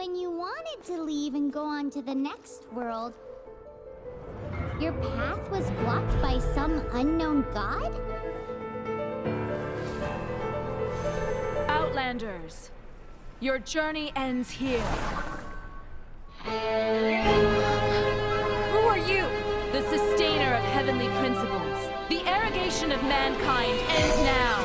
when you wanted to leave and go on to the next world, your path was blocked by some unknown god? Outlanders, your journey ends here. Who are you? The sustainer of heavenly principles. The arrogation of mankind ends now.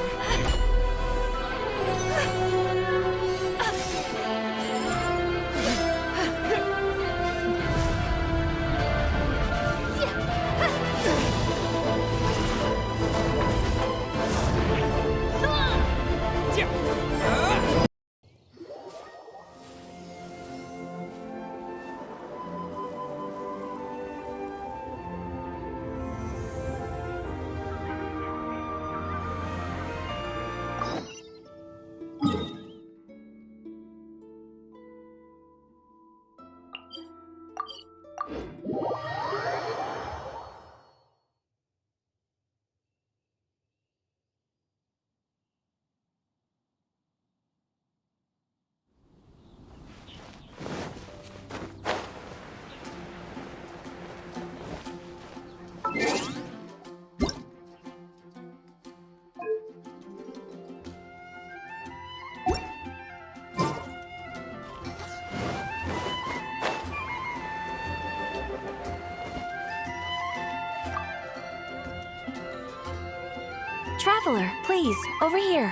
Traveler, please, over here.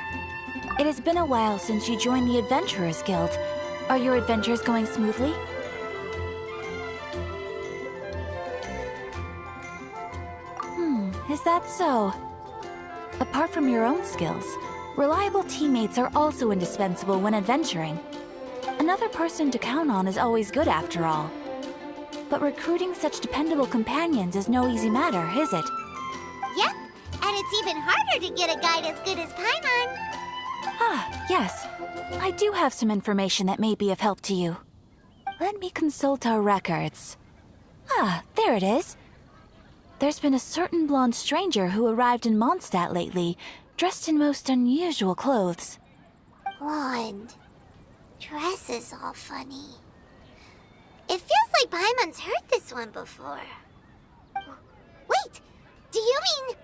It has been a while since you joined the Adventurers Guild. Are your adventures going smoothly? Is that so? Apart from your own skills, reliable teammates are also indispensable when adventuring. Another person to count on is always good after all. But recruiting such dependable companions is no easy matter, is it? Yep, and it's even harder to get a guide as good as Paimon. Ah, yes. I do have some information that may be of help to you. Let me consult our records. Ah, there it is. There's been a certain blonde stranger who arrived in Mondstadt lately, dressed in most unusual clothes. Blonde. Dress is all funny. It feels like Paimon's heard this one before. Wait, do you mean...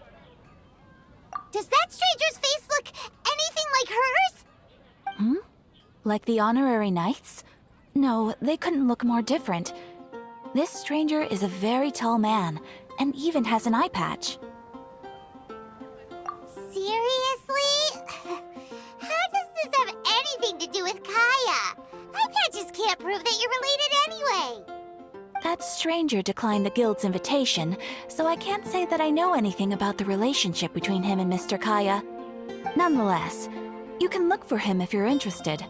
Does that stranger's face look anything like hers? Like the honorary knights? No, they couldn't look more different. This stranger is a very tall man, and even has an eye patch. Seriously? How does this have anything to do with Kaya? Eye patches can't prove that you're related anyway. That stranger declined the guild's invitation, so I can't say that I know anything about the relationship between him and Mr. Kaya. Nonetheless, you can look for him if you're interested.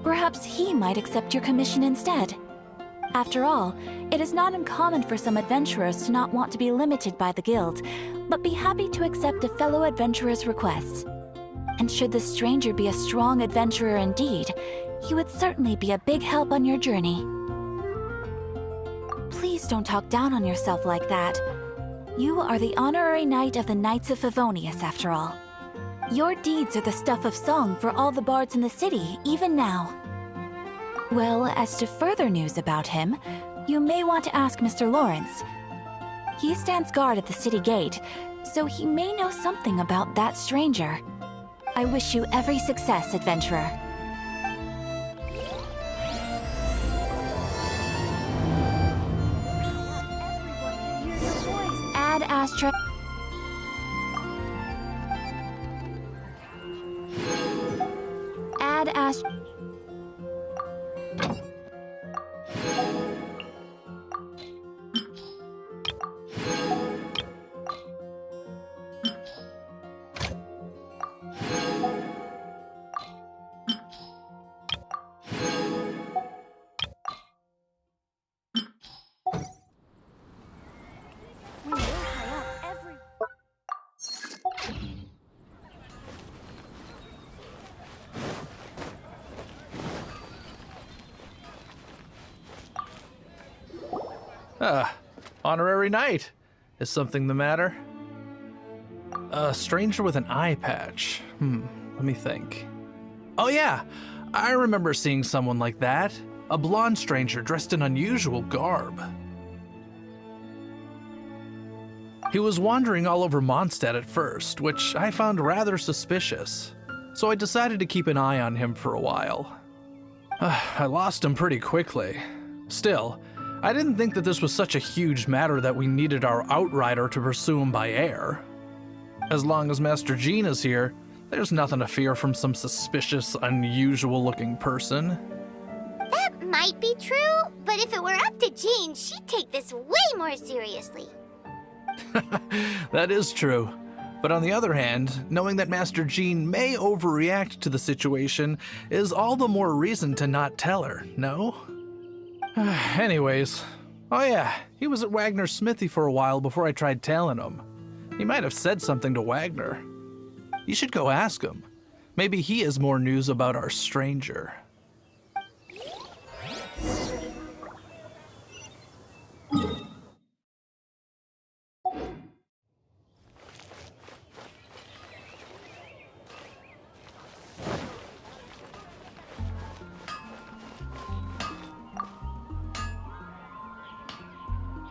Perhaps he might accept your commission instead. After all, it is not uncommon for some adventurers to not want to be limited by the guild, but be happy to accept a fellow adventurer's requests. And should the stranger be a strong adventurer indeed, he would certainly be a big help on your journey. Please don't talk down on yourself like that. You are the honorary knight of the Knights of Favonius, after all. Your deeds are the stuff of song for all the bards in the city, even now. Well, as to further news about him, you may want to ask Mr. Lawrence. He stands guard at the city gate, so he may know something about that stranger. I wish you every success, adventurer. Ad Astra... Ad Astra... Honorary knight. Is something the matter? A stranger with an eye patch. Let me think. Oh yeah, I remember seeing someone like that. a blonde stranger dressed in unusual garb. He was wandering all over Mondstadt at first, which I found rather suspicious, so I decided to keep an eye on him for a while. I lost him pretty quickly. Still, I didn't think that this was such a huge matter that we needed our outrider to pursue him by air. As long as Master Jean is here, there's nothing to fear from some suspicious, unusual-looking person. That might be true, but if it were up to Jean, she'd take this way more seriously. That is true. But on the other hand, knowing that Master Jean may overreact to the situation is all the more reason to not tell her, no? Anyways, oh yeah, he was at Wagner's smithy for a while before I tried tailing him. He might have said something to Wagner. You should go ask him. Maybe he has more news about our stranger.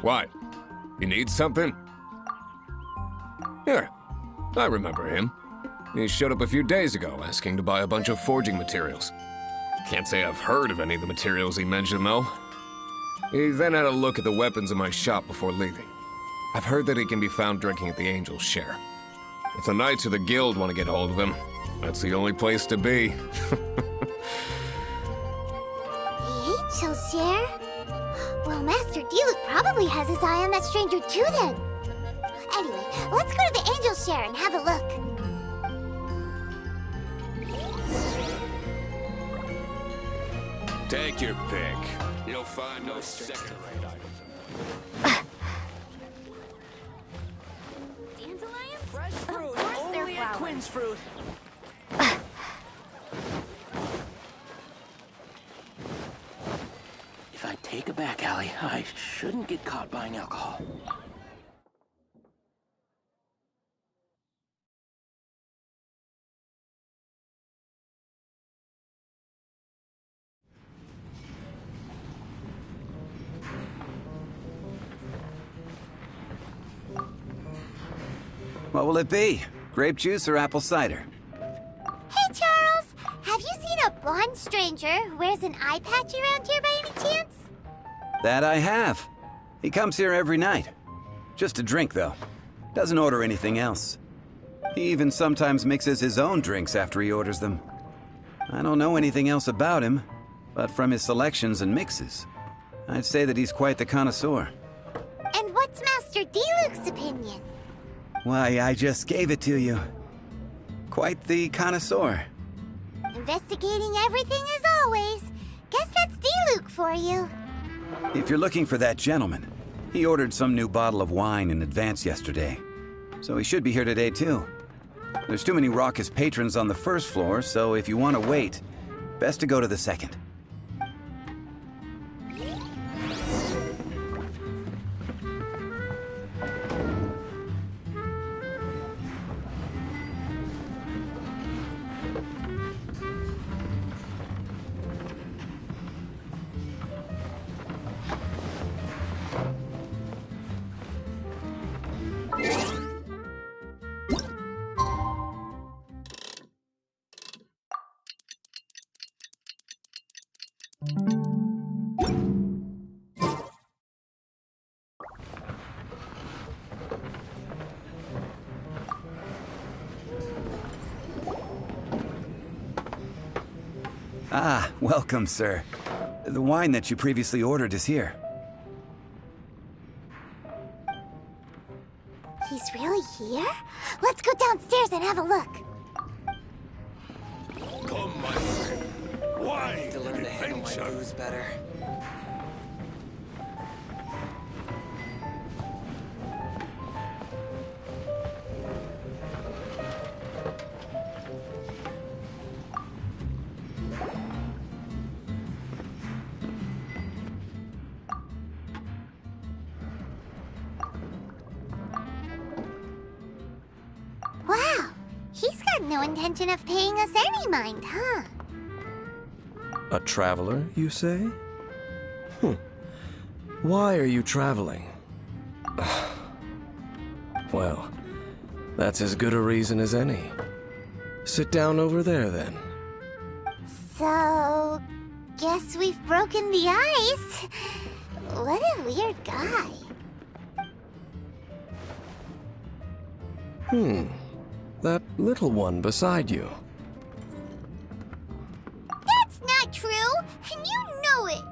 What? You need something? Here, I remember him. He showed up a few days ago asking to buy a bunch of forging materials. Can't say I've heard of any of the materials he mentioned, though. He then had a look at the weapons in my shop before leaving. I've heard that he can be found drinking at the Angel's Share. If the Knights or the Guild want to get hold of him, that's the only place to be. The Angel's Share? Well, Master Diluc probably has his eye on that stranger too then. Anyway, let's go to the Angel's Share and have a look. Take your pick. You'll find no second-rate items. Dandelions? Fresh fruit, Of course they're only at flowers. Quinn's fruit. If I take a back alley, I shouldn't get caught buying alcohol. What will it be? Grape juice or apple cider? Hey, Charles! Have you seen a blonde stranger who wears an eye patch around here by any chance? That I have. He comes here every night. Just a drink, though. Doesn't order anything else. He even sometimes mixes his own drinks after he orders them. I don't know anything else about him, but from his selections and mixes, I'd say that he's quite the connoisseur. And what's Master Diluc's opinion? Why, I just gave it to you. Quite the connoisseur. Investigating everything as always. Guess that's Diluc for you. If you're looking for that gentleman, he ordered some new bottle of wine in advance yesterday. So he should be here today, too. There's too many raucous patrons on the first floor, so if you want to wait, best to go to the second. Ah, welcome, sir. The wine that you previously ordered is here. He's really here? Let's go downstairs and have a look. Come, my friend. Why? To learn to handle my booze better. Wow, he's got no intention of paying us any mind, huh? A traveler, you say? Why are you traveling? Well, that's as good a reason as any. Sit down over there, then. So, guess we've broken the ice. What a weird guy. That little one beside you. That's not true, and you know it.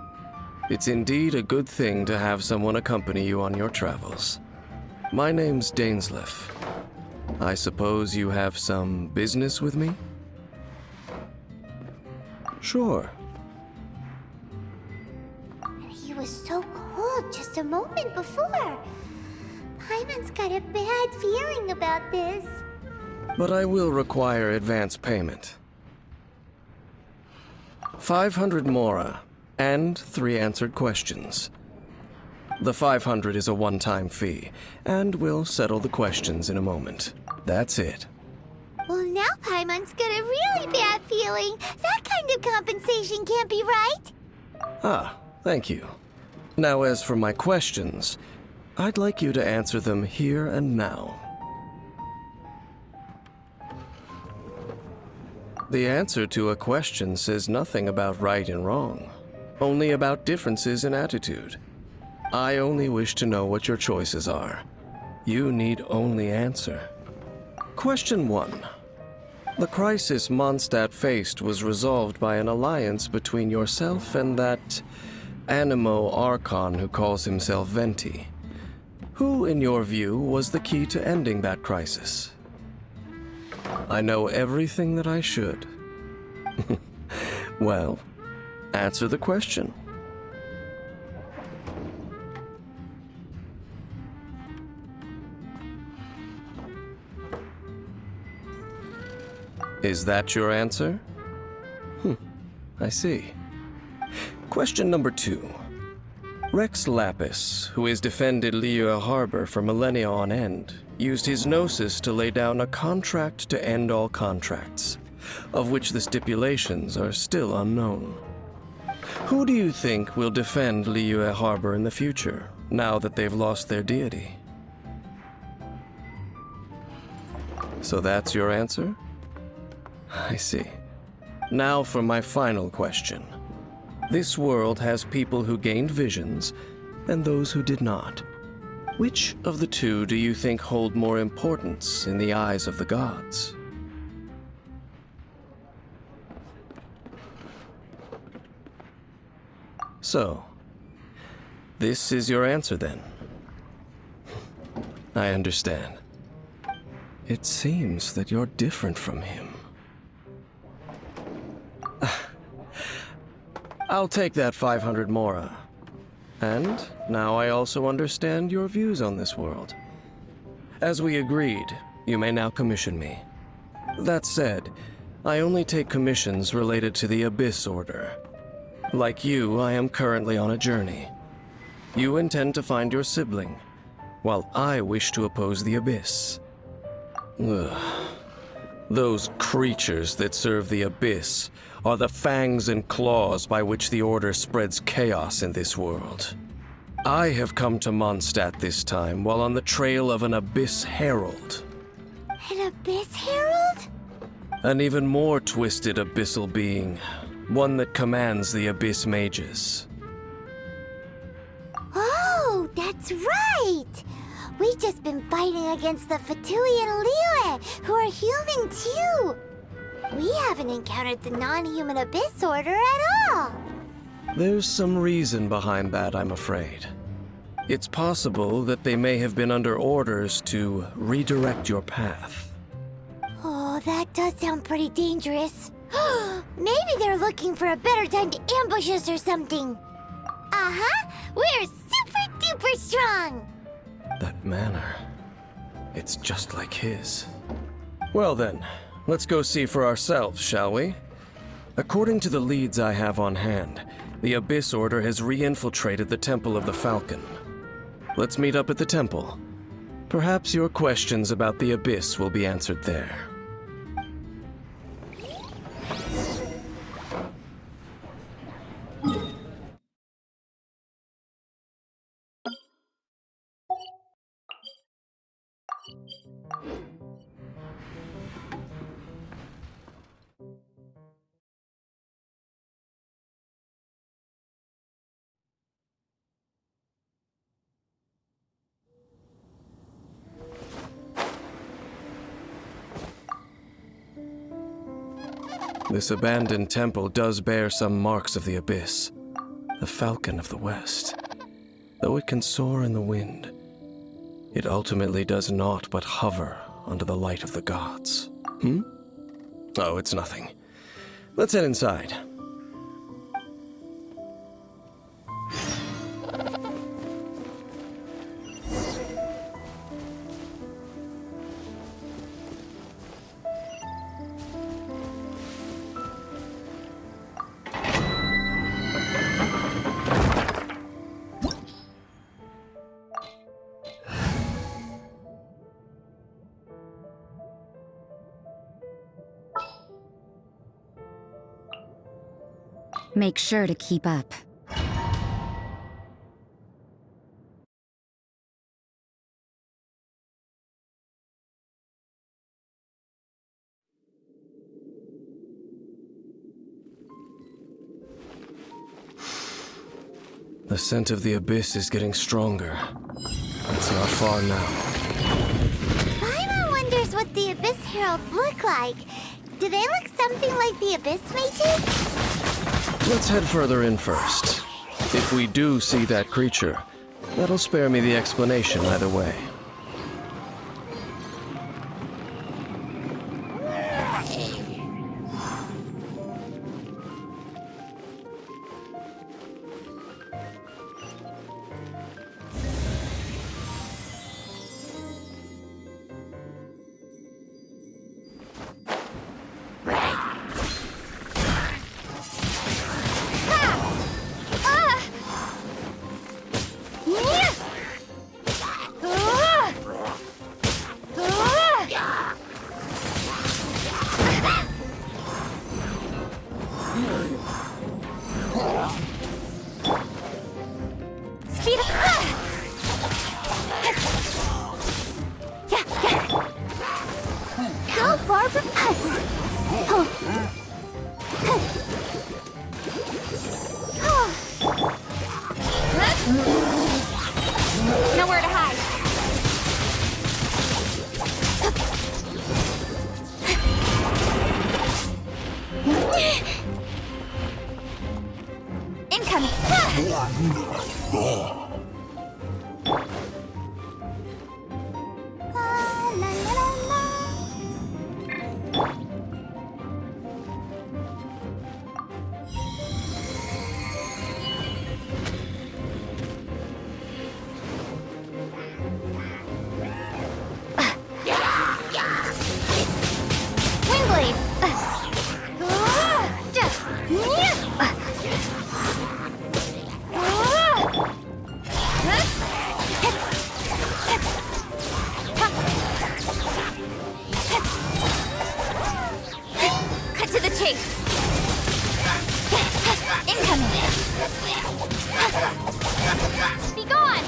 It's indeed a good thing to have someone accompany you on your travels. My name's Dainsleif. I suppose you have some business with me? Sure. He was so cold just a moment before. Paimon's got a bad feeling about this. But I will require advance payment. 500 mora, and 3 answered questions. The 500 is a one-time fee, and we'll settle the questions in a moment. That's it. Well, now Paimon's got a really bad feeling. That kind of compensation can't be right. Ah, thank you. Now, as for my questions, I'd like you to answer them here and now. The answer to a question says nothing about right and wrong, only about differences in attitude. I only wish to know what your choices are. You need only answer. Question 1. The crisis Mondstadt faced was resolved by an alliance between yourself and that Animo Archon who calls himself Venti. Who, in your view, was the key to ending that crisis? I know everything that I should. Well, answer the question. Is that your answer? I see. Question number 2. Rex Lapis, who has defended Liyue Harbor for millennia on end, used his gnosis to lay down a contract to end all contracts, of which the stipulations are still unknown. Who do you think will defend Liyue Harbor in the future, now that they've lost their deity? So that's your answer? I see. Now for my final question. This world has people who gained visions, and those who did not. Which of the two do you think hold more importance in the eyes of the gods? So, this is your answer then? I understand. It seems that you're different from him. I'll take that 500 mora. And now I also understand your views on this world. As we agreed, you may now commission me. That said, I only take commissions related to the Abyss Order. Like you, I am currently on a journey. You intend to find your sibling, while I wish to oppose the Abyss. Ugh. Those creatures that serve the Abyss are the fangs and claws by which the Order spreads chaos in this world. I have come to Mondstadt this time while on the trail of an Abyss Herald. An Abyss Herald? An even more twisted abyssal being, one that commands the Abyss Mages. Oh, that's right! We've just been fighting against the Fatui and Liyue, who are human too! We haven't encountered the non-human Abyss Order at all! There's some reason behind that, I'm afraid. It's possible that they may have been under orders to redirect your path. Oh, that does sound pretty dangerous. Maybe they're looking for a better time to ambush us or something. Uh-huh! We're super-duper strong! That manner, it's just like his. Well then, let's go see for ourselves, shall we? According to the leads I have on hand, the Abyss Order has re-infiltrated the Temple of the Falcon. Let's meet up at the temple. Perhaps your questions about the Abyss will be answered there. This abandoned temple does bear some marks of the abyss. The falcon of the west. Though it can soar in the wind, it ultimately does naught but hover under the light of the gods. Oh, it's nothing. Let's head inside. Make sure to keep up. The scent of the abyss is getting stronger. It's not far now. Paimon wonders what the Abyss Heralds look like. Do they look something like the Abyss Mages? Let's head further in first. If we do see that creature, that'll spare me the explanation either way. Nowhere to hide. Incoming. Cut to the chase. Incoming. Be gone.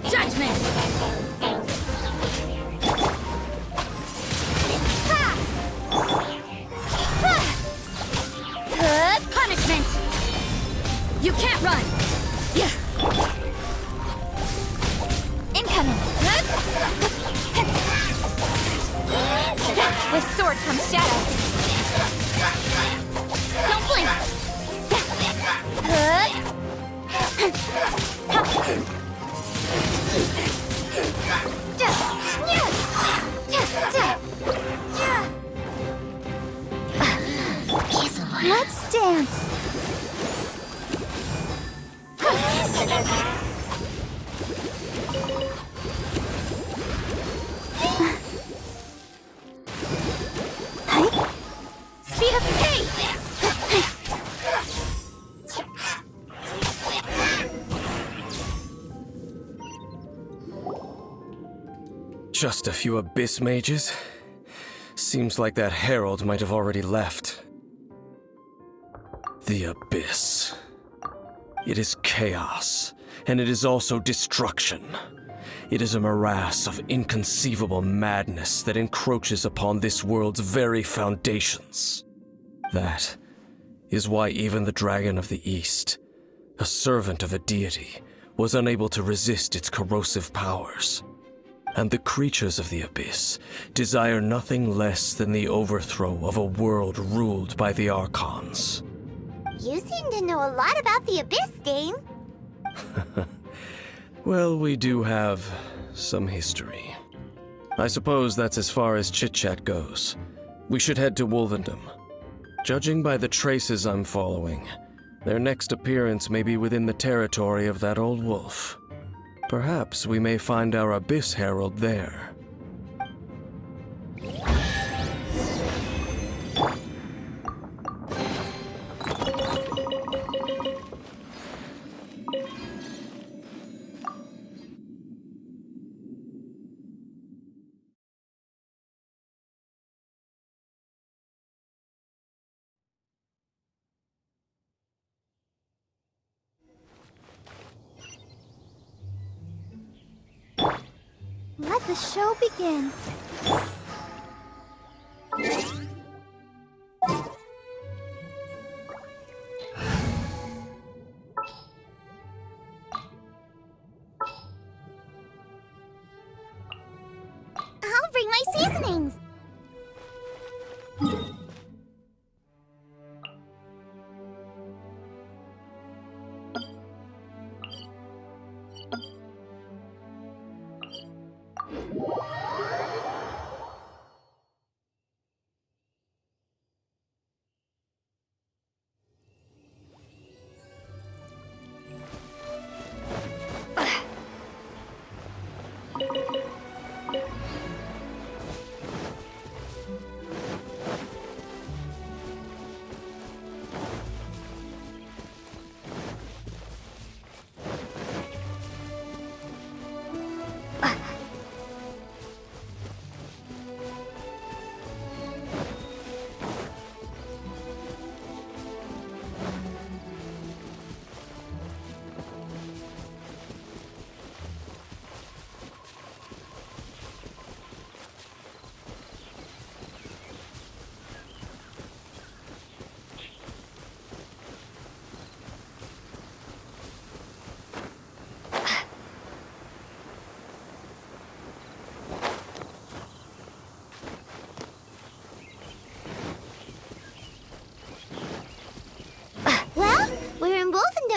Judgment! Punishment! You can't run! Incoming! With sword comes shadow. Don't blink! Let's dance. Speed of faith. Just a few abyss mages? Seems like that herald might have already left. The abyss. It is chaos, and it is also destruction. It is a morass of inconceivable madness that encroaches upon this world's very foundations. That is why even the Dragon of the East, a servant of a deity, was unable to resist its corrosive powers. And the creatures of the abyss desire nothing less than the overthrow of a world ruled by the Archons. You seem to know a lot about the Abyss, Dain. Well, we do have some history. I suppose that's as far as chit-chat goes. We should head to Wolvendom. Judging by the traces I'm following, their next appearance may be within the territory of that old wolf. Perhaps we may find our Abyss Herald there. Let the show begin. I'll bring my seasonings.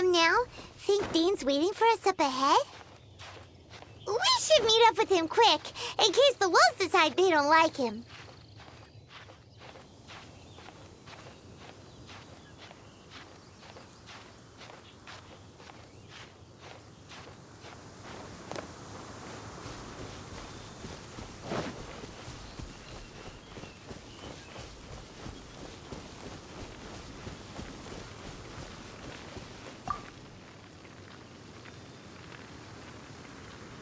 Now, think Dain's waiting for us up ahead? We should meet up with him quick, in case the wolves decide they don't like him.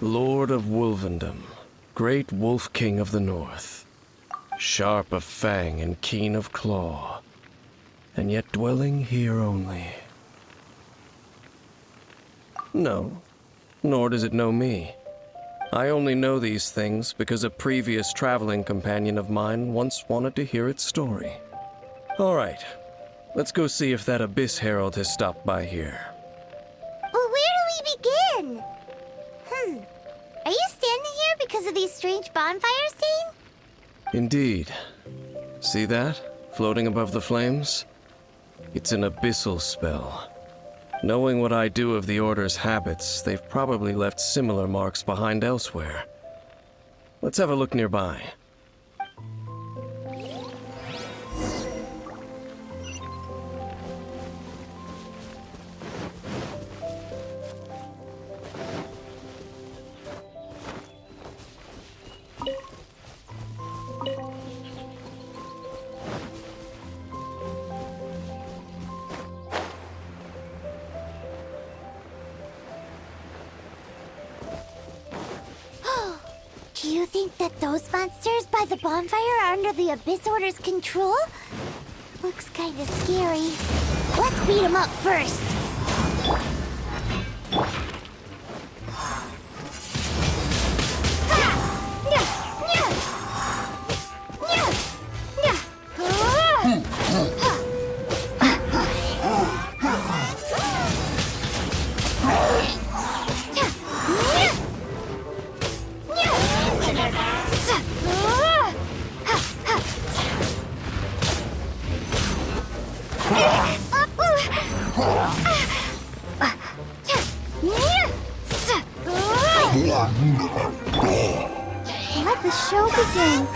Lord of Wolvendom, great Wolf King of the North, sharp of fang and keen of claw, and yet dwelling here only. No, nor does it know me. I only know these things because a previous traveling companion of mine once wanted to hear its story. All right, let's go see if that Abyss Herald has stopped by here. Well, where do we begin? Are you standing here because of these strange bonfires, Dain? Indeed. See that, floating above the flames? It's an abyssal spell. Knowing what I do of the Order's habits, they've probably left similar marks behind elsewhere. Let's have a look nearby. Do you think that those monsters by the bonfire are under the Abyss Order's control? Looks kinda scary. Let's beat them up first. Let the show begin.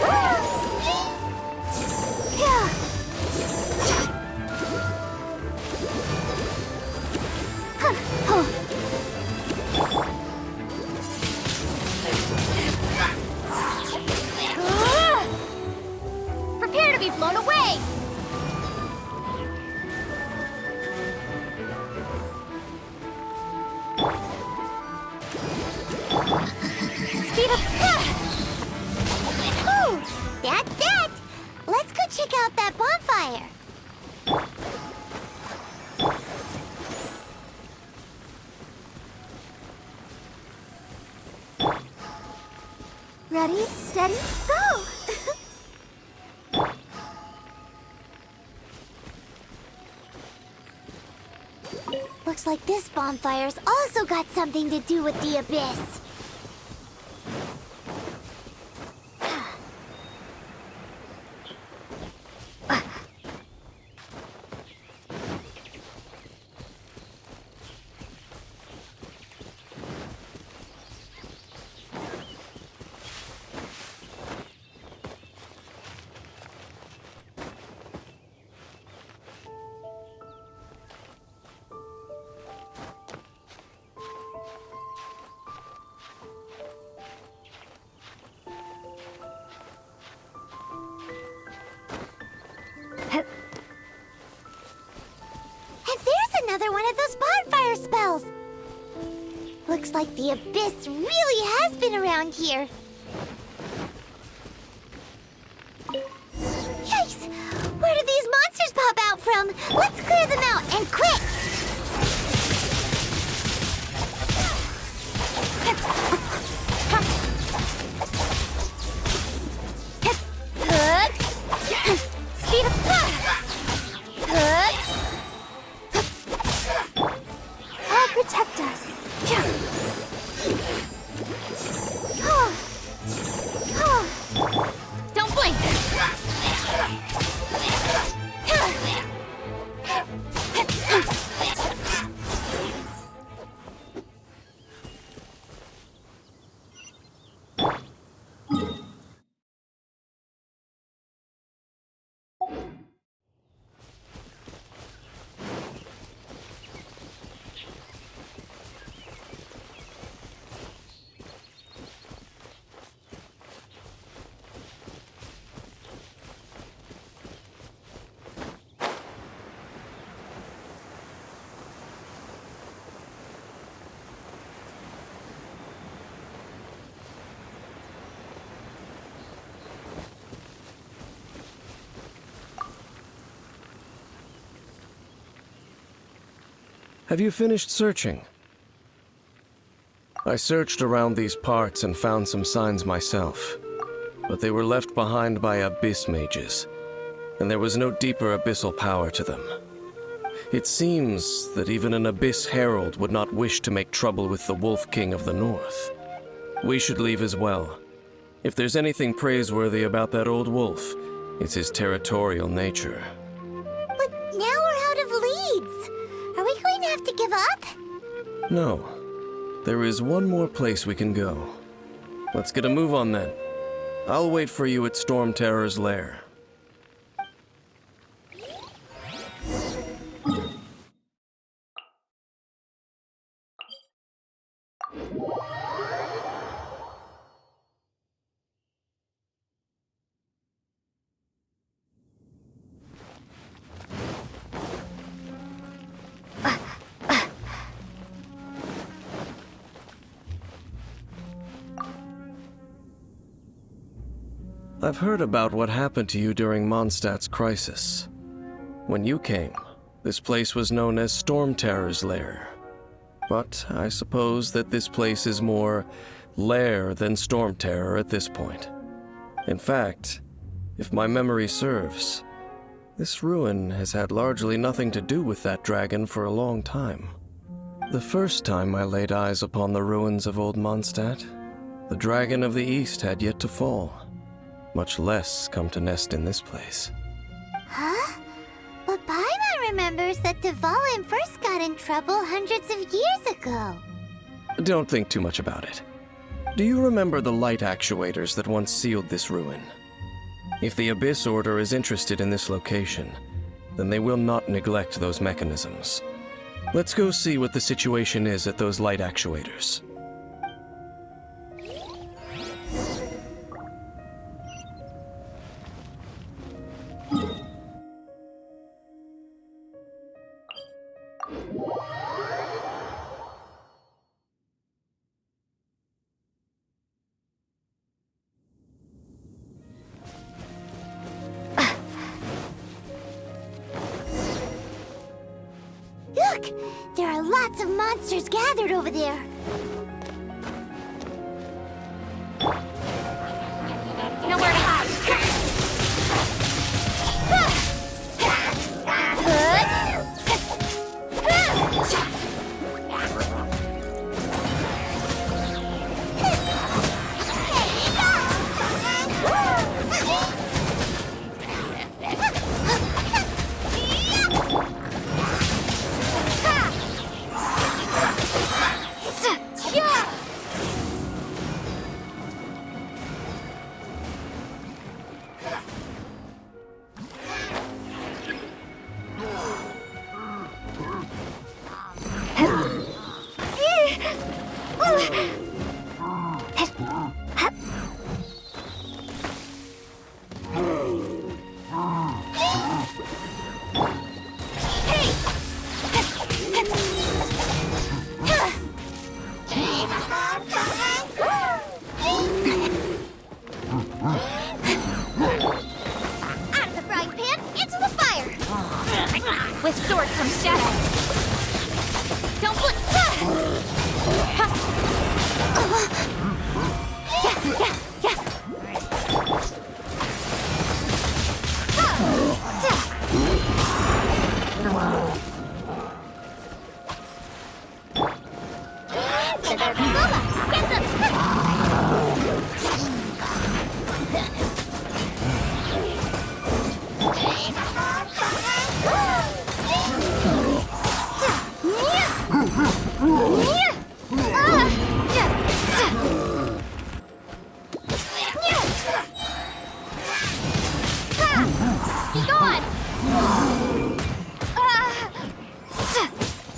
Prepare to be blown away. Speed up. Whew, that's that. Let's go check out that bonfire. Ready, steady, go! Looks like this bonfire's also got something to do with the Abyss. Another one of those bonfire spells! Looks like the Abyss really has been around here. Yikes! Where do these monsters pop out from? Let's clear them out, and quick! Speed up! Protect us. Don't blink. Have you finished searching? I searched around these parts and found some signs myself, but they were left behind by abyss mages, and there was no deeper abyssal power to them. It seems that even an abyss herald would not wish to make trouble with the Wolf King of the North. We should leave as well. If there's anything praiseworthy about that old wolf, it's his territorial nature. But now we're out of leads. Are we going to have to give up? No. There is one more place we can go. Let's get a move on then. I'll wait for you at Storm Terror's lair. I've heard about what happened to you during Mondstadt's crisis. When you came, this place was known as Storm Terror's Lair. But I suppose that this place is more lair than Storm Terror at this point. In fact, if my memory serves, this ruin has had largely nothing to do with that dragon for a long time. The first time I laid eyes upon the ruins of Old Mondstadt, the Dragon of the East had yet to fall, much less come to nest in this place. Huh? But Paimon remembers that Dvalin first got in trouble hundreds of years ago. Don't think too much about it. Do you remember the light actuators that once sealed this ruin? If the Abyss Order is interested in this location, then they will not neglect those mechanisms. Let's go see what the situation is at those light actuators. Look! There are lots of monsters gathered over there. Nowhere to hide. With sword comes shadow. Don't blink.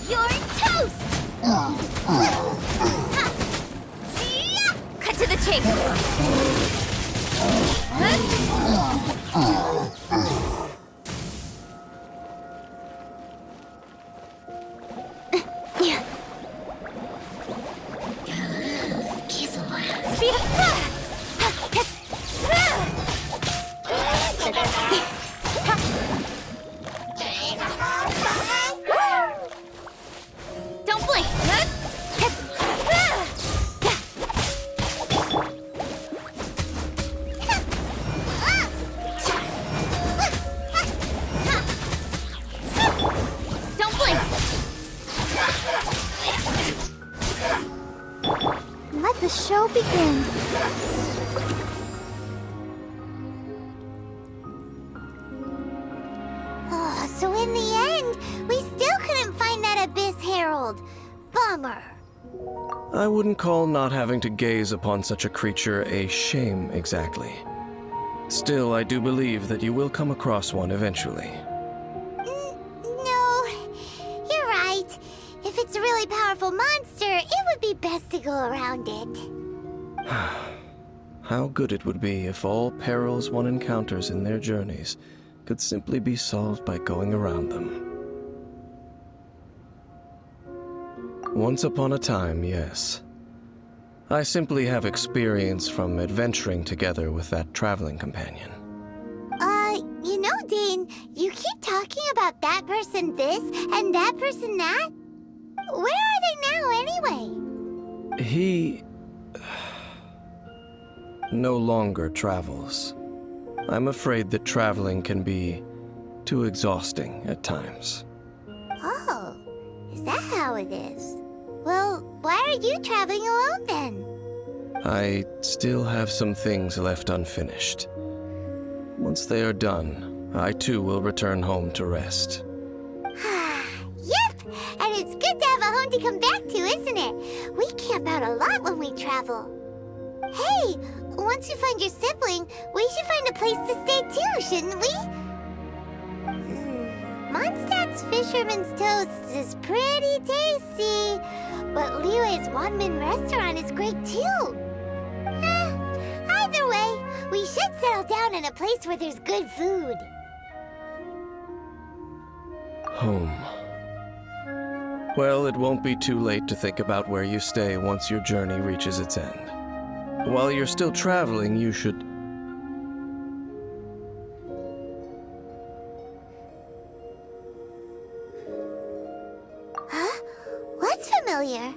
You're toast! Cut to the chase. Speed up! Don't blink! Don't blink! Let the show begin. Oh, so in the end, we still couldn't find that Abyss Herald. Bummer. I wouldn't call not having to gaze upon such a creature a shame exactly. Still, I do believe that you will come across one eventually. No, you're right. If it's a really powerful monster, it would be best to go around it. How good it would be if all perils one encounters in their journeys could simply be solved by going around them. Once upon a time, yes. I simply have experience from adventuring together with that traveling companion. You know, Dain, you keep talking about that person this and that person that. Where are they now, anyway? He no longer travels. I'm afraid that traveling can be too exhausting at times. Oh, is that how it is? Well, why are you traveling alone then? I still have some things left unfinished. Once they are done, I too will return home to rest. Yep! And it's good to have a home to come back to, isn't it? We camp out a lot when we travel. Hey, once you find your sibling, we should find a place to stay too, shouldn't we? Mondstadt's Fisherman's Toast is pretty tasty, but Liyue's Wanmin restaurant is great too. Either way, we should settle down in a place where there's good food. Home. Well, it won't be too late to think about where you stay once your journey reaches its end. While you're still traveling, you should... Huh? What's familiar?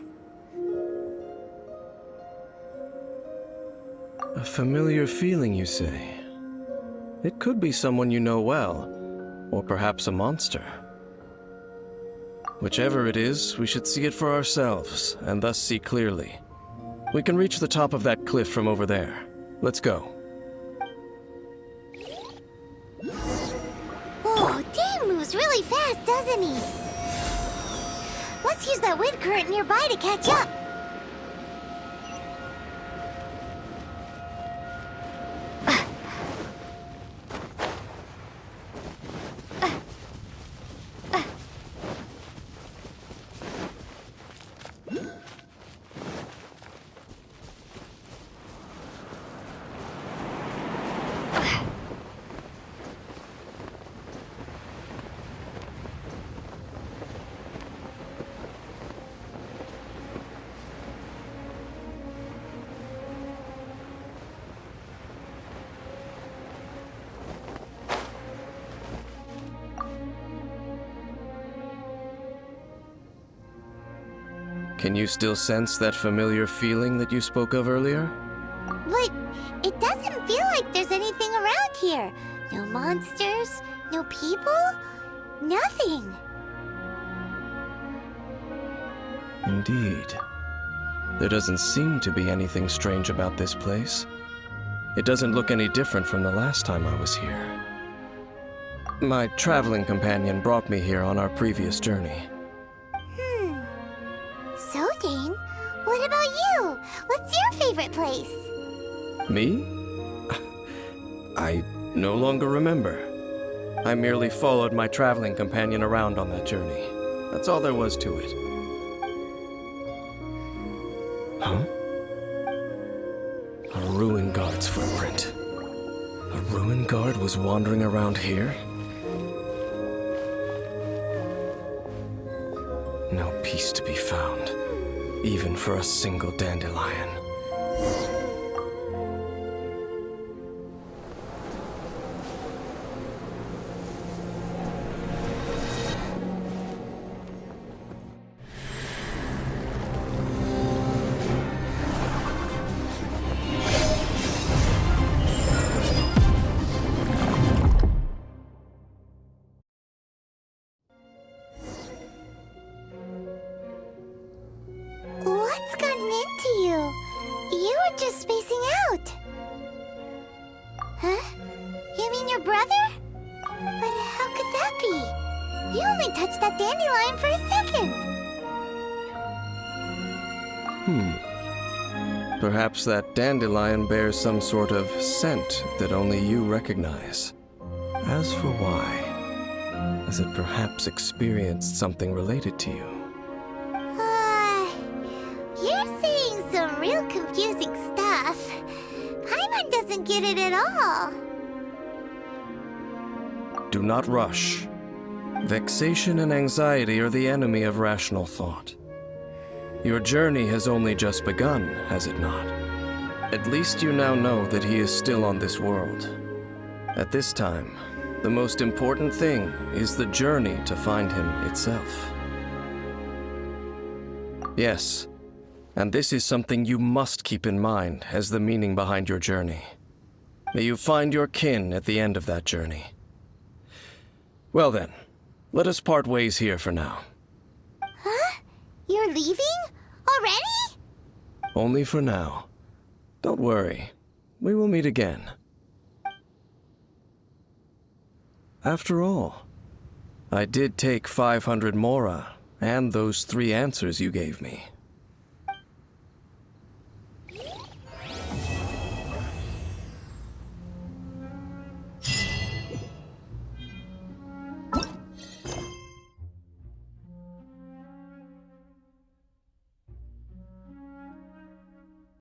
A familiar feeling, you say? It could be someone you know well, or perhaps a monster. Whichever it is, we should see it for ourselves, and thus see clearly. We can reach the top of that cliff from over there. Let's go. Whoa, Dain moves really fast, doesn't he? Let's use that wind current nearby to catch up. Can you still sense that familiar feeling that you spoke of earlier? But it doesn't feel like there's anything around here. No monsters, no people, nothing. Indeed. There doesn't seem to be anything strange about this place. It doesn't look any different from the last time I was here. My traveling companion brought me here on our previous journey. So, Dain, what about you? What's your favorite place? Me? I no longer remember. I merely followed my traveling companion around on that journey. That's all there was to it. Huh? A ruin guard's footprint. A ruin guard was wandering around here? No peace to be found, even for a single dandelion. What's gotten into you? You were just spacing out. Huh? You mean your brother? But how could that be? You only touched that dandelion for a second. Perhaps that dandelion bears some sort of scent that only you recognize. As for why, has it perhaps experienced something related to you? You're saying some real confusing stuff. Paimon doesn't get it at all. Do not rush. Vexation and anxiety are the enemy of rational thought. Your journey has only just begun, has it not? At least you now know that he is still on this world. At this time, the most important thing is the journey to find him itself. Yes, and this is something you must keep in mind as the meaning behind your journey. May you find your kin at the end of that journey. Well then, let us part ways here for now. Huh? You're leaving? Already? Only for now. Don't worry, we will meet again. After all, I did take 500 mora and those 3 answers you gave me.